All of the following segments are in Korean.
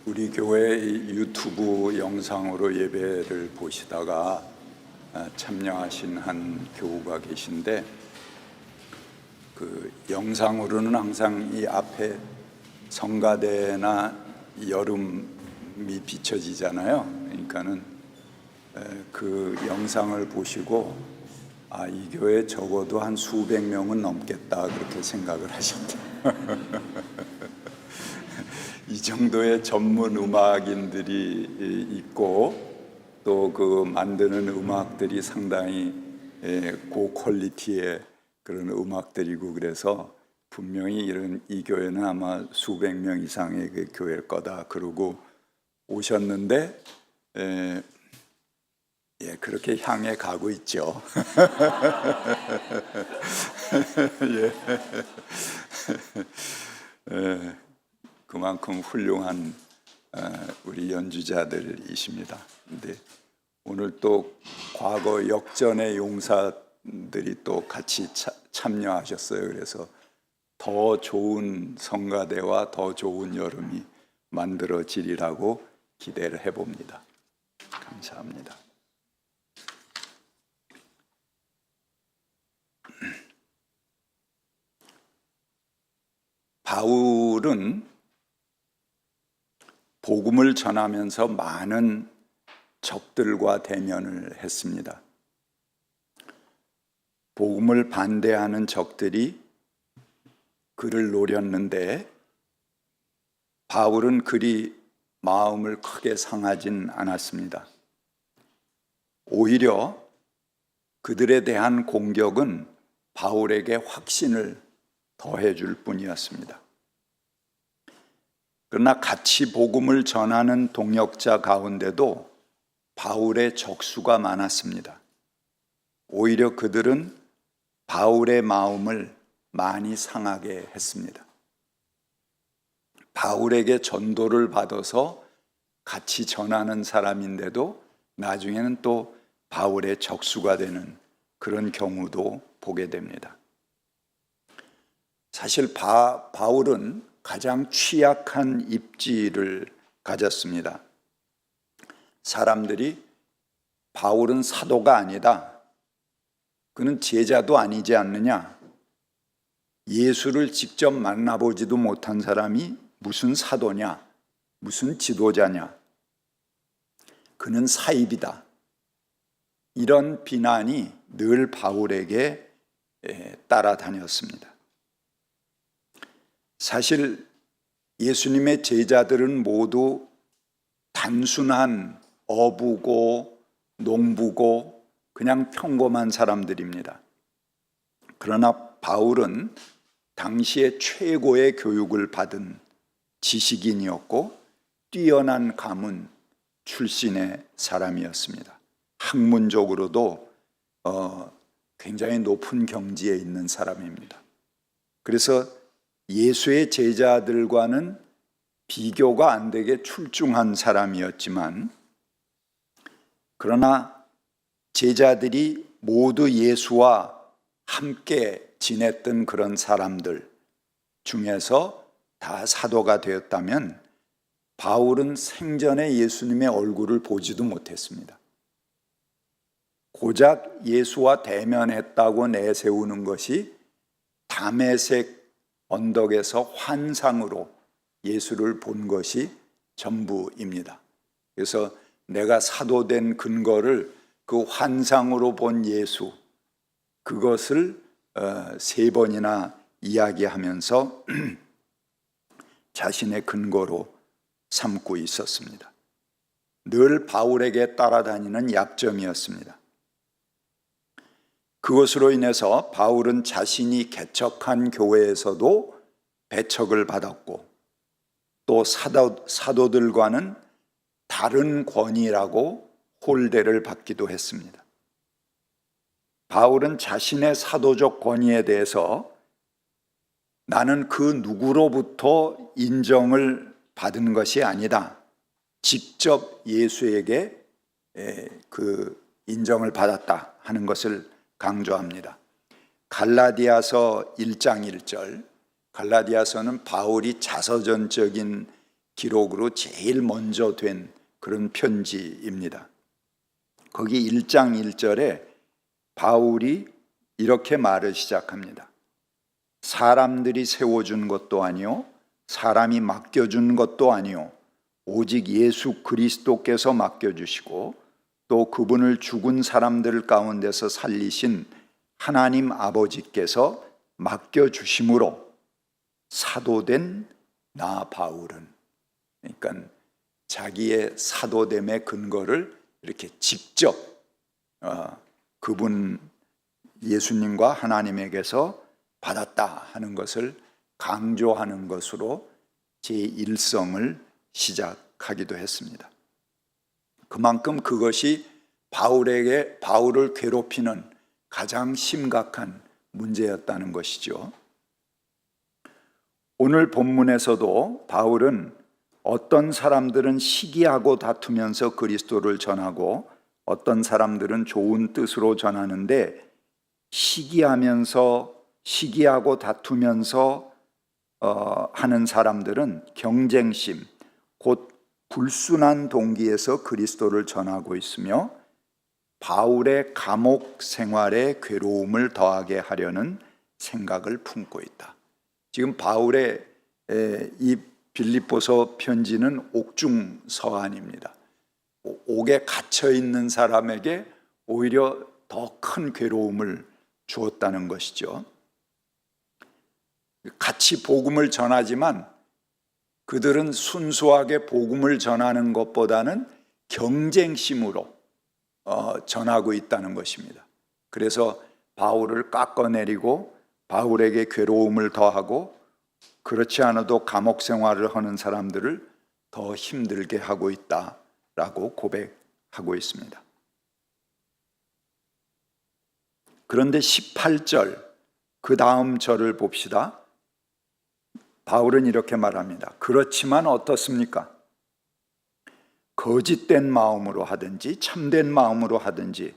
우리 교회 유튜브 영상으로 예배를 보시다가 참여하신 한 교우가 계신데, 그 영상으로는 항상 이 앞에 성가대나 여름이 비춰지잖아요. 그러니까는 그 영상을 보시고 이 교회 적어도 한 수백 명은 넘겠다 그렇게 생각을 하셨대요. 이 정도의 전문 음악인들이 있고 또 그 만드는 음악들이 상당히 고퀄리티의 그런 음악들이고, 그래서 분명히 이 교회는 아마 수백 명 이상의 그 교회일 거다 그러고 오셨는데, 그렇게 향해 가고 있죠. 그만큼 훌륭한 우리 연주자들이십니다. 근데 오늘 또 과거 역전의 용사들이 또 같이 참여하셨어요. 그래서 더 좋은 성가대와 더 좋은 여름이 만들어지리라고 기대를 해봅니다. 감사합니다. 바울은 복음을 전하면서 많은 적들과 대면을 했습니다. 복음을 반대하는 적들이 그를 노렸는데 바울은 그리 마음을 크게 상하진 않았습니다. 오히려 그들에 대한 공격은 바울에게 확신을 더해줄 뿐이었습니다. 그러나 같이 복음을 전하는 동역자 가운데도 바울의 적수가 많았습니다. 오히려 그들은 바울의 마음을 많이 상하게 했습니다. 바울에게 전도를 받아서 같이 전하는 사람인데도 나중에는 또 바울의 적수가 되는 그런 경우도 보게 됩니다. 사실 바울은 가장 취약한 입지를 가졌습니다. 사람들이 바울은 사도가 아니다, 그는 제자도 아니지 않느냐, 예수를 직접 만나보지도 못한 사람이 무슨 사도냐, 무슨 지도자냐, 그는 사입이다, 이런 비난이 늘 바울에게 따라다녔습니다. 사실 예수님의 제자들은 모두 단순한 어부고 농부고 그냥 평범한 사람들입니다. 그러나 바울은 당시에 최고의 교육을 받은 지식인이었고 뛰어난 가문 출신의 사람이었습니다. 학문적으로도 굉장히 높은 경지에 있는 사람입니다. 그래서 예수의 제자들과는 비교가 안 되게 출중한 사람이었지만, 그러나 제자들이 모두 예수와 함께 지냈던 그런 사람들 중에서 다 사도가 되었다면 바울은 생전에 예수님의 얼굴을 보지도 못했습니다. 고작 예수와 대면했다고 내세우는 것이 다메섹 언덕에서 환상으로 예수를 본 것이 전부입니다. 그래서 내가 사도된 근거를 그 환상으로 본 예수, 그것을 3번이나 이야기하면서 자신의 근거로 삼고 있었습니다. 늘 바울에게 따라다니는 약점이었습니다. 그것으로 인해서 바울은 자신이 개척한 교회에서도 배척을 받았고 또 사도들과는 다른 권위라고 홀대를 받기도 했습니다. 바울은 자신의 사도적 권위에 대해서 나는 그 누구로부터 인정을 받은 것이 아니다, 직접 예수에게 그 인정을 받았다 하는 것을 강조합니다. 갈라디아서 1장 1절, 갈라디아서는 바울이 자서전적인 기록으로 제일 먼저 된 그런 편지입니다. 거기 1장 1절에 바울이 이렇게 말을 시작합니다. 사람들이 세워준 것도 아니요 사람이 맡겨준 것도 아니요 오직 예수 그리스도께서 맡겨주시고 또 그분을 죽은 사람들 가운데서 살리신 하나님 아버지께서 맡겨주심으로 사도된 나 바울은, 그러니까 자기의 사도됨의 근거를 이렇게 직접 그분 예수님과 하나님에게서 받았다 하는 것을 강조하는 것으로 제1성을 시작하기도 했습니다. 그만큼 그것이 바울을 괴롭히는 가장 심각한 문제였다는 것이죠. 오늘 본문에서도 바울은 어떤 사람들은 시기하고 다투면서 그리스도를 전하고 어떤 사람들은 좋은 뜻으로 전하는데 시기하고 다투면서 하는 사람들은 경쟁심, 곧 불순한 동기에서 그리스도를 전하고 있으며 바울의 감옥 생활에 괴로움을 더하게 하려는 생각을 품고 있다. 지금 바울의 이 빌립보서 편지는 옥중 서한입니다. 옥에 갇혀 있는 사람에게 오히려 더 큰 괴로움을 주었다는 것이죠. 같이 복음을 전하지만 그들은 순수하게 복음을 전하는 것보다는 경쟁심으로 전하고 있다는 것입니다. 그래서 바울을 깎아내리고 바울에게 괴로움을 더하고 그렇지 않아도 감옥 생활을 하는 사람들을 더 힘들게 하고 있다라고 고백하고 있습니다. 그런데 18절 그 다음 절을 봅시다. 바울은 이렇게 말합니다. 그렇지만 어떻습니까? 거짓된 마음으로 하든지 참된 마음으로 하든지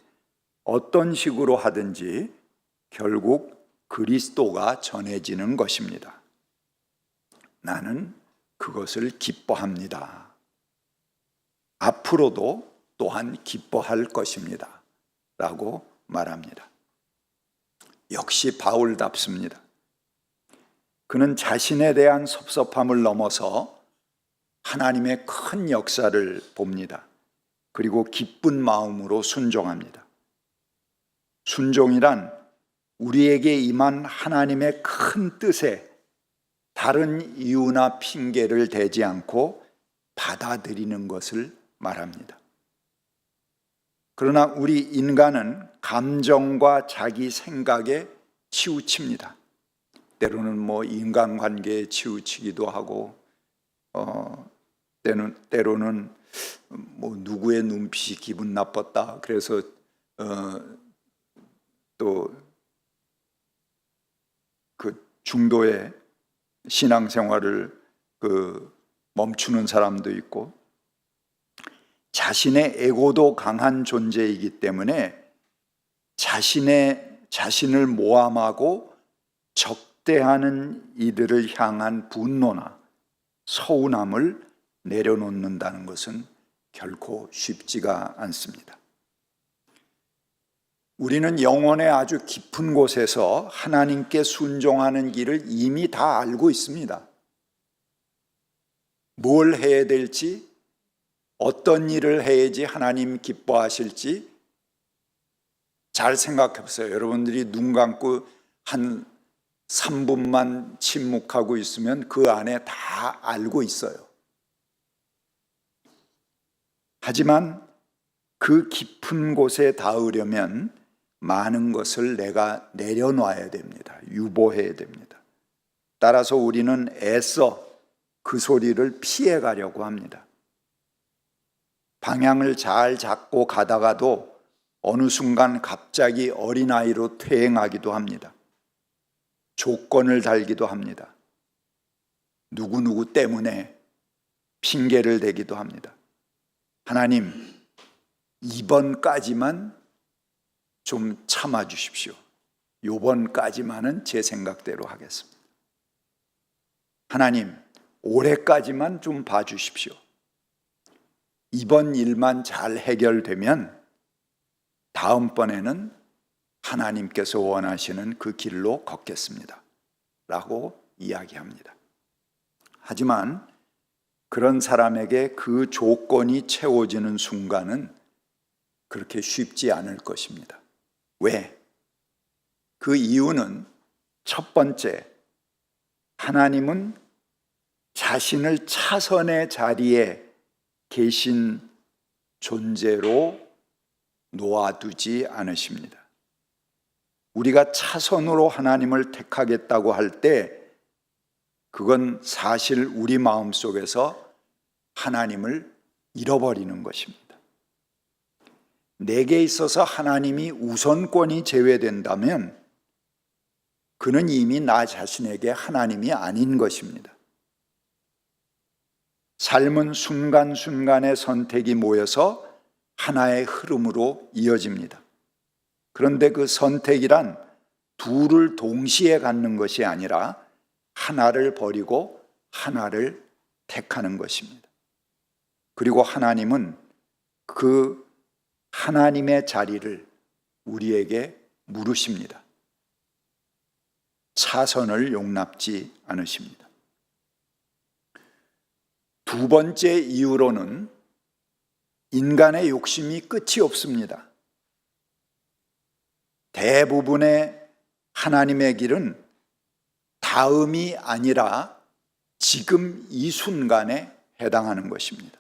어떤 식으로 하든지 결국 그리스도가 전해지는 것입니다. 나는 그것을 기뻐합니다. 앞으로도 또한 기뻐할 것입니다. 라고 말합니다. 역시 바울답습니다. 그는 자신에 대한 섭섭함을 넘어서 하나님의 큰 역사를 봅니다. 그리고 기쁜 마음으로 순종합니다. 순종이란 우리에게 임한 하나님의 큰 뜻에 다른 이유나 핑계를 대지 않고 받아들이는 것을 말합니다. 그러나 우리 인간은 감정과 자기 생각에 치우칩니다. 때로는 인간관계에 치우치기도 하고 때로는 누구의 눈빛이 기분 나빴다 그래서 또 그 중도의 신앙생활을 멈추는 사람도 있고 자신의 에고도 강한 존재이기 때문에 자신을 모함하고 적대하는 이들을 향한 분노나 서운함을 내려놓는다는 것은 결코 쉽지가 않습니다. 우리는 영혼의 아주 깊은 곳에서 하나님께 순종하는 길을 이미 다 알고 있습니다. 뭘 해야 될지, 어떤 일을 해야지 하나님 기뻐하실지 잘 생각해 보세요. 여러분들이 눈 감고 한 3분만 침묵하고 있으면 그 안에 다 알고 있어요. 하지만 그 깊은 곳에 닿으려면 많은 것을 내가 내려놔야 됩니다. 유보해야 됩니다. 따라서 우리는 애써 그 소리를 피해 가려고 합니다. 방향을 잘 잡고 가다가도 어느 순간 갑자기 어린아이로 퇴행하기도 합니다. 조건을 달기도 합니다. 누구누구 때문에 핑계를 대기도 합니다. 하나님, 이번까지만 좀 참아 주십시오. 요번까지만은 제 생각대로 하겠습니다. 하나님, 올해까지만 좀 봐주십시오. 이번 일만 잘 해결되면 다음번에는 하나님께서 원하시는 그 길로 걷겠습니다. 라고 이야기합니다. 하지만 그런 사람에게 그 조건이 채워지는 순간은 그렇게 쉽지 않을 것입니다. 왜? 그 이유는 첫 번째, 하나님은 자신을 차선의 자리에 계신 존재로 놓아두지 않으십니다. 우리가 차선으로 하나님을 택하겠다고 할 때 그건 사실 우리 마음속에서 하나님을 잃어버리는 것입니다. 내게 있어서 하나님이 우선권이 제외된다면 그는 이미 나 자신에게 하나님이 아닌 것입니다. 삶은 순간순간의 선택이 모여서 하나의 흐름으로 이어집니다. 그런데 그 선택이란 둘을 동시에 갖는 것이 아니라 하나를 버리고 하나를 택하는 것입니다. 그리고 하나님은 그 하나님의 자리를 우리에게 물으십니다. 차선을 용납지 않으십니다. 두 번째 이유로는 인간의 욕심이 끝이 없습니다. 대부분의 하나님의 길은 다음이 아니라 지금 이 순간에 해당하는 것입니다.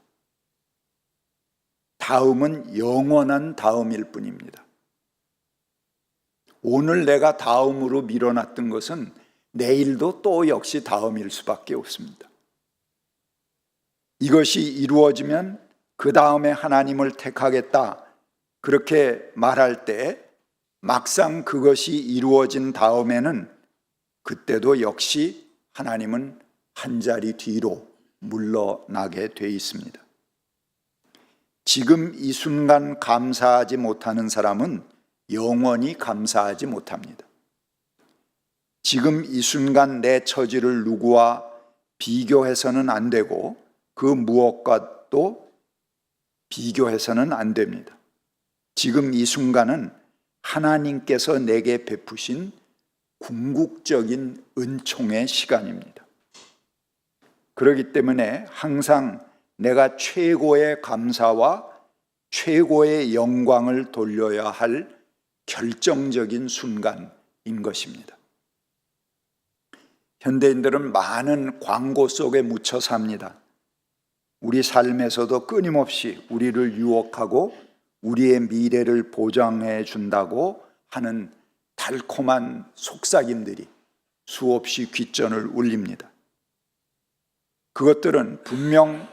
다음은 영원한 다음일 뿐입니다. 오늘 내가 다음으로 밀어놨던 것은 내일도 또 역시 다음일 수밖에 없습니다. 이것이 이루어지면 그 다음에 하나님을 택하겠다 그렇게 말할 때 막상 그것이 이루어진 다음에는 그때도 역시 하나님은 한 자리 뒤로 물러나게 돼 있습니다. 지금 이 순간 감사하지 못하는 사람은 영원히 감사하지 못합니다. 지금 이 순간 내 처지를 누구와 비교해서는 안 되고 그 무엇과도 비교해서는 안 됩니다. 지금 이 순간은 하나님께서 내게 베푸신 궁극적인 은총의 시간입니다. 그렇기 때문에 항상 내가 최고의 감사와 최고의 영광을 돌려야 할 결정적인 순간인 것입니다. 현대인들은 많은 광고 속에 묻혀 삽니다. 우리 삶에서도 끊임없이 우리를 유혹하고 우리의 미래를 보장해 준다고 하는 달콤한 속삭임들이 수없이 귓전을 울립니다. 그것들은 분명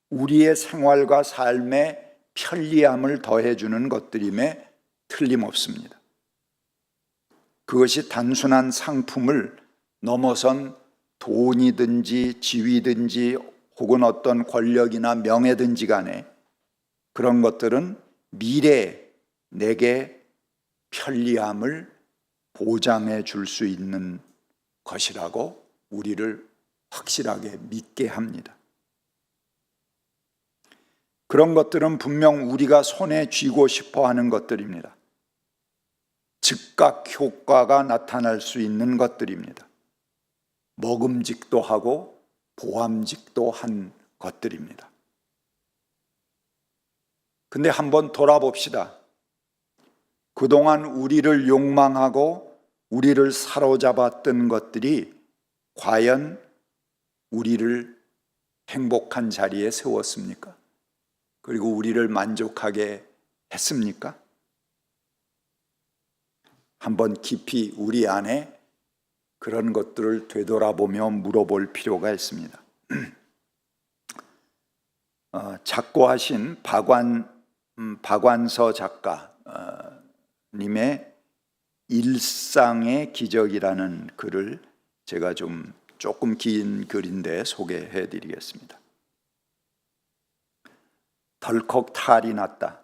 우리의 생활과 삶에 편리함을 더해주는 것들임에 틀림없습니다. 그것이 단순한 상품을 넘어선 돈이든지 지위든지 혹은 어떤 권력이나 명예든지 간에 그런 것들은 미래에 내게 편리함을 보장해 줄 수 있는 것이라고 우리를 확실하게 믿게 합니다. 그런 것들은 분명 우리가 손에 쥐고 싶어 하는 것들입니다. 즉각 효과가 나타날 수 있는 것들입니다. 먹음직도 하고 보암직도 한 것들입니다. 근데 한번 돌아봅시다. 그동안 우리를 욕망하고 우리를 사로잡았던 것들이 과연 우리를 행복한 자리에 세웠습니까? 그리고 우리를 만족하게 했습니까? 한번 깊이 우리 안에 그런 것들을 되돌아보며 물어볼 필요가 있습니다. 작고하신 박완서 작가님의 일상의 기적이라는 글을 제가 조금 긴 글인데 소개해 드리겠습니다. 덜컥 탈이 났다.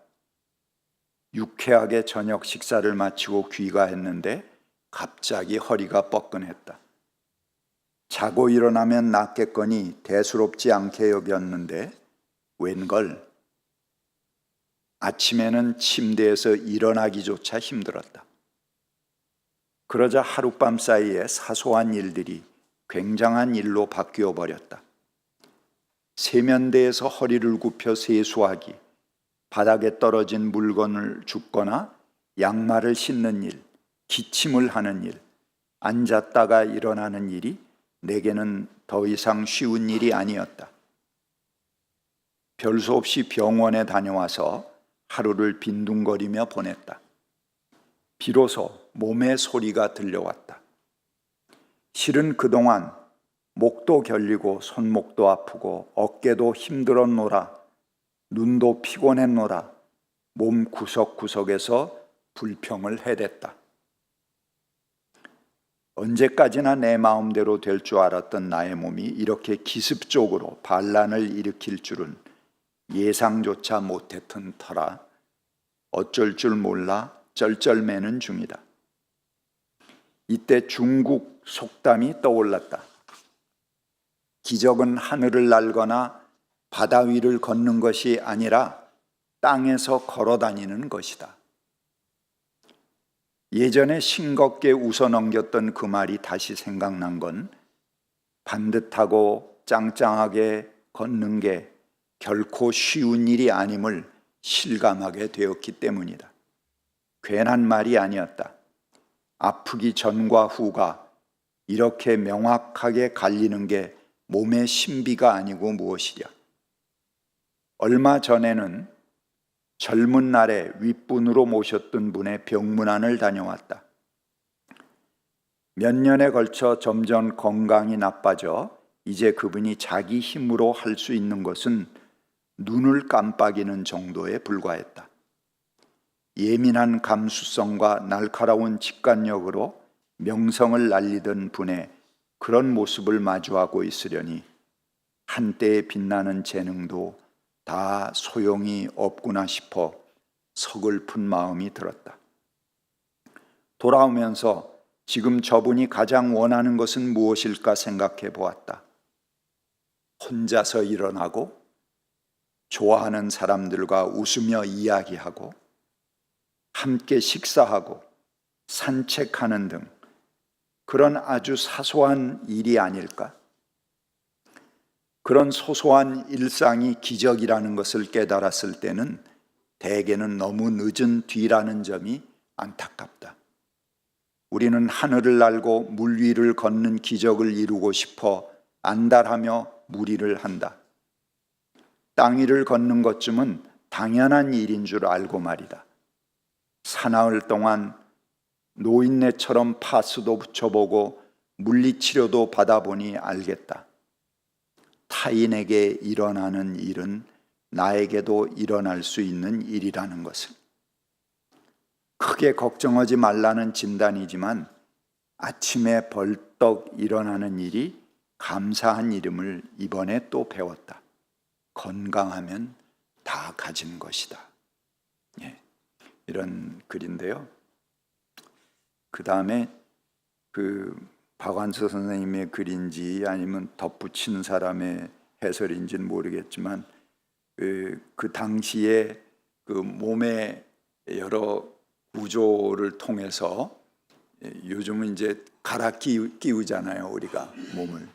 유쾌하게 저녁 식사를 마치고 귀가했는데 갑자기 허리가 뻐근했다. 자고 일어나면 낫겠거니 대수롭지 않게 여겼는데 웬걸 아침에는 침대에서 일어나기조차 힘들었다. 그러자 하룻밤 사이에 사소한 일들이 굉장한 일로 바뀌어 버렸다. 세면대에서 허리를 굽혀 세수하기, 바닥에 떨어진 물건을 줍거나 양말을 신는 일, 기침을 하는 일, 앉았다가 일어나는 일이 내게는 더 이상 쉬운 일이 아니었다. 별수 없이 병원에 다녀와서 하루를 빈둥거리며 보냈다. 비로소 몸의 소리가 들려왔다. 실은 그동안 목도 결리고 손목도 아프고 어깨도 힘들었노라, 눈도 피곤했노라, 몸 구석구석에서 불평을 해댔다. 언제까지나 내 마음대로 될 줄 알았던 나의 몸이 이렇게 기습적으로 반란을 일으킬 줄은 예상조차 못했던 터라 어쩔 줄 몰라 쩔쩔매는 중이다. 이때 중국 속담이 떠올랐다. 기적은 하늘을 날거나 바다 위를 걷는 것이 아니라 땅에서 걸어 다니는 것이다. 예전에 싱겁게 웃어넘겼던 그 말이 다시 생각난 건 반듯하고 짱짱하게 걷는 게 결코 쉬운 일이 아님을 실감하게 되었기 때문이다. 괜한 말이 아니었다. 아프기 전과 후가 이렇게 명확하게 갈리는 게 몸의 신비가 아니고 무엇이랴. 얼마 전에는 젊은 날에 윗분으로 모셨던 분의 병문안을 다녀왔다. 몇 년에 걸쳐 점점 건강이 나빠져 이제 그분이 자기 힘으로 할 수 있는 것은 눈을 깜빡이는 정도에 불과했다. 예민한 감수성과 날카로운 직관력으로 명성을 날리던 분의 그런 모습을 마주하고 있으려니 한때의 빛나는 재능도 다 소용이 없구나 싶어 서글픈 마음이 들었다. 돌아오면서 지금 저분이 가장 원하는 것은 무엇일까 생각해 보았다. 혼자서 일어나고 좋아하는 사람들과 웃으며 이야기하고 함께 식사하고 산책하는 등 그런 아주 사소한 일이 아닐까? 그런 소소한 일상이 기적이라는 것을 깨달았을 때는 대개는 너무 늦은 뒤라는 점이 안타깝다. 우리는 하늘을 날고 물 위를 걷는 기적을 이루고 싶어 안달하며 무리를 한다. 땅 위를 걷는 것쯤은 당연한 일인 줄 알고 말이다. 사나흘 동안 노인네처럼 파스도 붙여보고 물리치료도 받아보니 알겠다. 타인에게 일어나는 일은 나에게도 일어날 수 있는 일이라는 것을. 크게 걱정하지 말라는 진단이지만 아침에 벌떡 일어나는 일이 감사한 일임을 이번에 또 배웠다. 건강하면 다 가진 것이다. 예, 이런 글인데요. 그 다음에 박완서 선생님의 글인지 아니면 덧붙이는 사람의 해설인지는 모르겠지만 그 당시에 그 몸의 여러 구조를 통해서 요즘은 이제 갈아 끼우잖아요, 우리가 몸을.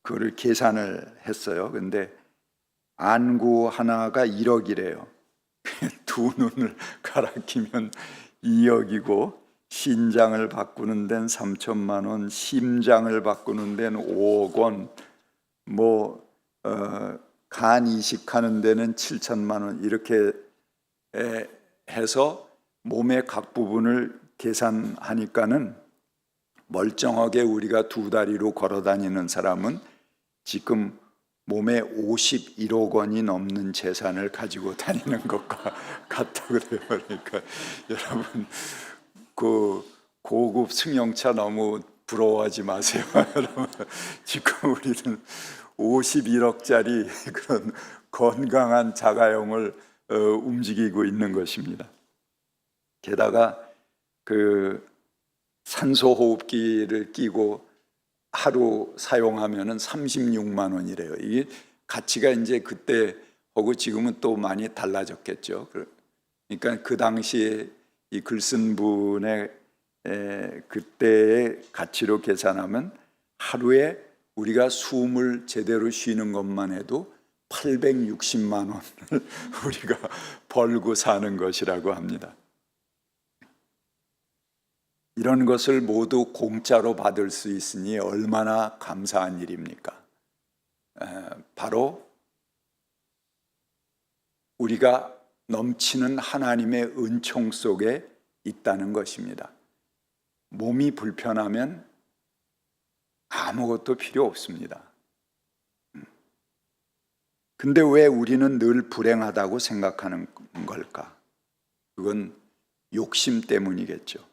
그거를 계산을 했어요. 근데 안구 하나가 1억이래요. 두 눈을 갈아 끼면 2억이고 신장을 바꾸는 데는 3천만 원, 심장을 바꾸는 데는 5억 원, 간 이식하는 데는 7천만 원 이렇게 해서 몸의 각 부분을 계산하니까는 멀쩡하게 우리가 두 다리로 걸어 다니는 사람은 지금 몸에 51억 원이 넘는 재산을 가지고 다니는 것과 같다 그래요. 그러니까 여러분 그 고급 승용차 너무 부러워하지 마세요. 여러분 지금 우리는 51억짜리 그런 건강한 자가용을 움직이고 있는 것입니다. 게다가 그 산소 호흡기를 끼고 하루 사용하면은 36만 원이래요. 이게 가치가 이제 그때 하고 지금은 또 많이 달라졌겠죠. 그러니까 그 당시에 이 글 쓴 분의 그때의 가치로 계산하면 하루에 우리가 숨을 제대로 쉬는 것만 해도 860만 원을 우리가 벌고 사는 것이라고 합니다. 이런 것을 모두 공짜로 받을 수 있으니 얼마나 감사한 일입니까? 바로 우리가 넘치는 하나님의 은총 속에 있다는 것입니다. 몸이 불편하면 아무것도 필요 없습니다. 근데 왜 우리는 늘 불행하다고 생각하는 걸까? 그건 욕심 때문이겠죠.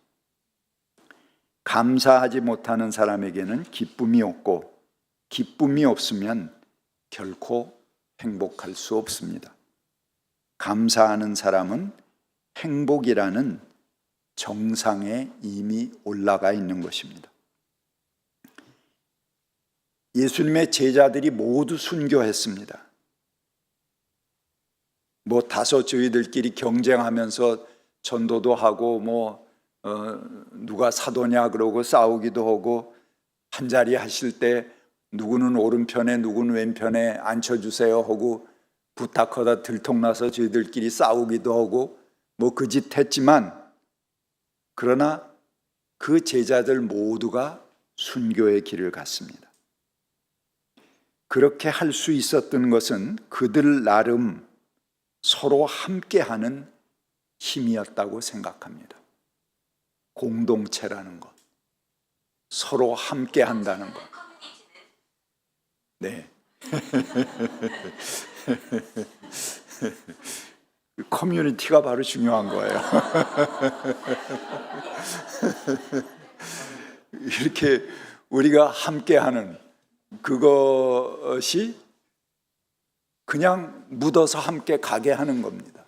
감사하지 못하는 사람에게는 기쁨이 없고, 기쁨이 없으면 결코 행복할 수 없습니다. 감사하는 사람은 행복이라는 정상에 이미 올라가 있는 것입니다. 예수님의 제자들이 모두 순교했습니다. 다소 저희들끼리 경쟁하면서 전도도 하고 누가 사도냐 그러고 싸우기도 하고, 한자리 하실 때 누구는 오른편에 누구는 왼편에 앉혀주세요 하고 부탁하다 들통나서 저희들끼리 싸우기도 하고 그 짓 했지만, 그러나 그 제자들 모두가 순교의 길을 갔습니다. 그렇게 할 수 있었던 것은 그들 나름 서로 함께하는 힘이었다고 생각합니다. 공동체라는 것, 서로 함께한다는 것. 네. 커뮤니티가 바로 중요한 거예요. 이렇게 우리가 함께하는 그것이 그냥 묻어서 함께 가게 하는 겁니다.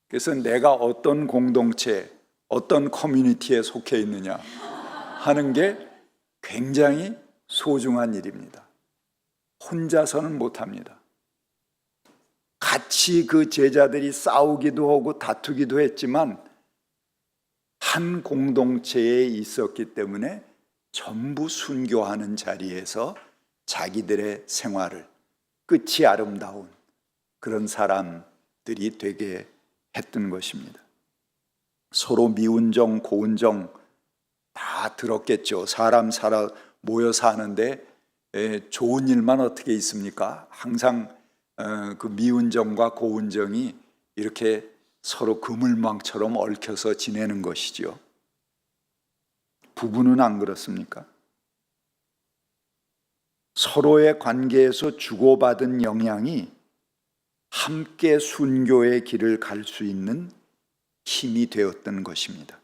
그래서 내가 어떤 공동체, 어떤 커뮤니티에 속해 있느냐 하는 게 굉장히 소중한 일입니다. 혼자서는 못합니다. 같이 그 제자들이 싸우기도 하고 다투기도 했지만 한 공동체에 있었기 때문에 전부 순교하는 자리에서 자기들의 생활을, 끝이 아름다운 그런 사람들이 되게 했던 것입니다. 서로 미운 정, 고운 정 다 들었겠죠. 사람 모여 사는데 좋은 일만 어떻게 있습니까? 항상 그 미운 정과 고운 정이 이렇게 서로 그물망처럼 얽혀서 지내는 것이죠. 부부는 안 그렇습니까? 서로의 관계에서 주고받은 영향이 함께 순교의 길을 갈 수 있는 힘이 되었던 것입니다.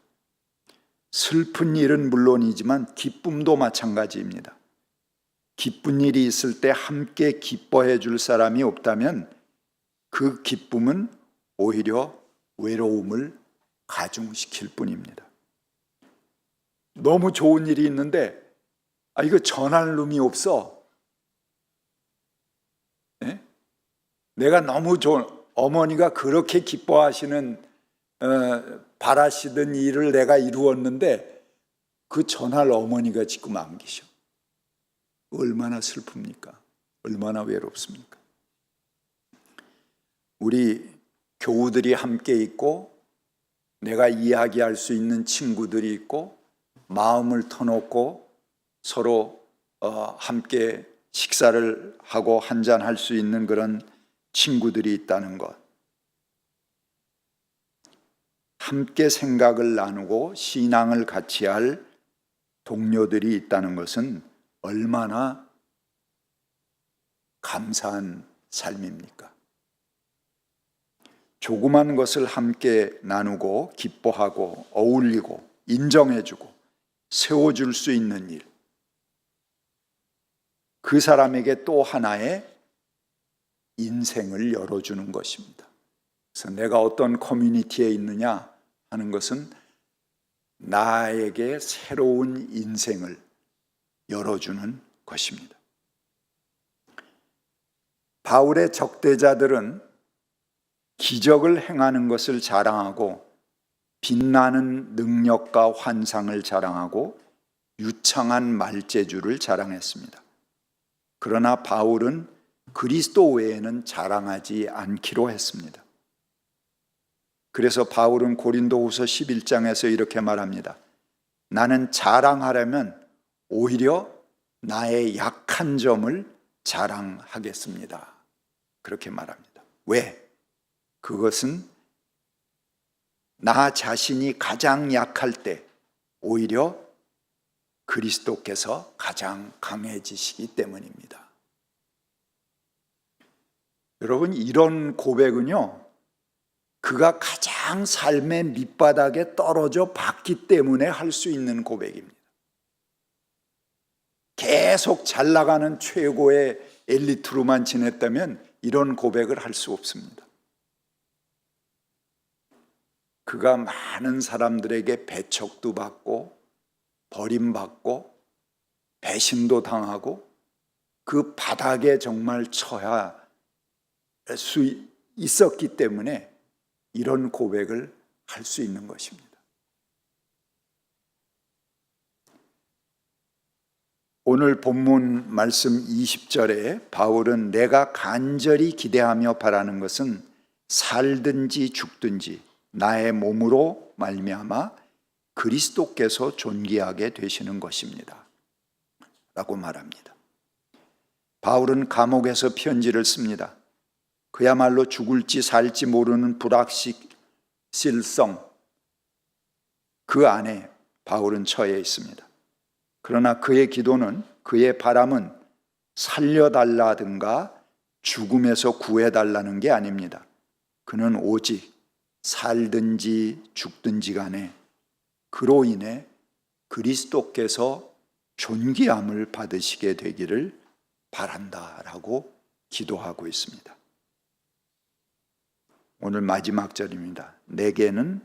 슬픈 일은 물론이지만 기쁨도 마찬가지입니다. 기쁜 일이 있을 때 함께 기뻐해 줄 사람이 없다면 그 기쁨은 오히려 외로움을 가중시킬 뿐입니다. 너무 좋은 일이 있는데 이거 전할 놈이 없어. 네? 내가 너무 좋은, 어머니가 그렇게 기뻐하시는 바라시던 일을 내가 이루었는데 그 전할 어머니가 지금 안 계셔. 얼마나 슬픕니까? 얼마나 외롭습니까? 우리 교우들이 함께 있고 내가 이야기할 수 있는 친구들이 있고 마음을 터놓고 서로 함께 식사를 하고 한잔할 수 있는 그런 친구들이 있다는 것, 함께 생각을 나누고 신앙을 같이 할 동료들이 있다는 것은 얼마나 감사한 삶입니까? 조그만 것을 함께 나누고 기뻐하고 어울리고 인정해주고 세워줄 수 있는 일, 그 사람에게 또 하나의 인생을 열어주는 것입니다. 그래서 내가 어떤 커뮤니티에 있느냐 하는 것은 나에게 새로운 인생을, 열어주는 것입니다. 바울의 적대자들은 기적을 행하는 것을 자랑하고 빛나는 능력과 환상을 자랑하고 유창한 말재주를 자랑했습니다. 그러나 바울은 그리스도 외에는 자랑하지 않기로 했습니다. 그래서 바울은 고린도후서 11장에서 이렇게 말합니다. 나는 자랑하려면 오히려 나의 약한 점을 자랑하겠습니다. 그렇게 말합니다. 왜? 그것은 나 자신이 가장 약할 때 오히려 그리스도께서 가장 강해지시기 때문입니다. 여러분, 이런 고백은요, 그가 가장 삶의 밑바닥에 떨어져 봤기 때문에 할 수 있는 고백입니다. 계속 잘 나가는 최고의 엘리트로만 지냈다면 이런 고백을 할 수 없습니다. 그가 많은 사람들에게 배척도 받고 버림받고 배신도 당하고 그 바닥에 정말 처할 수 있었기 때문에 이런 고백을 할 수 있는 것입니다. 오늘 본문 말씀 20절에 바울은 내가 간절히 기대하며 바라는 것은 살든지 죽든지 나의 몸으로 말미암아 그리스도께서 존귀하게 되시는 것입니다 라고 말합니다. 바울은 감옥에서 편지를 씁니다. 그야말로 죽을지 살지 모르는 불확실성, 그 안에 바울은 처해 있습니다. 그러나 그의 기도는, 그의 바람은 살려달라든가 죽음에서 구해달라는 게 아닙니다. 그는 오직 살든지 죽든지 간에 그로 인해 그리스도께서 존귀함을 받으시게 되기를 바란다라고 기도하고 있습니다. 오늘 마지막 절입니다. 내게는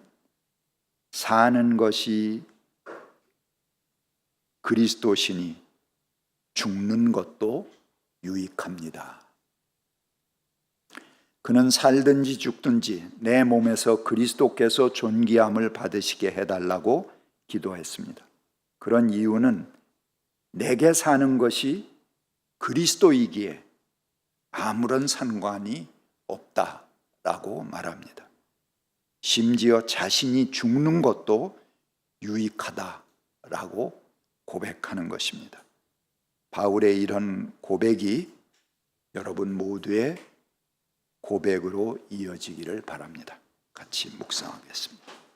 사는 것이 그리스도시니 죽는 것도 유익합니다. 그는 살든지 죽든지 내 몸에서 그리스도께서 존귀함을 받으시게 해달라고 기도했습니다. 그런 이유는 내게 사는 것이 그리스도이기에 아무런 상관이 없다라고 말합니다. 심지어 자신이 죽는 것도 유익하다라고 고백하는 것입니다. 바울의 이런 고백이 여러분 모두의 고백으로 이어지기를 바랍니다. 같이 묵상하겠습니다.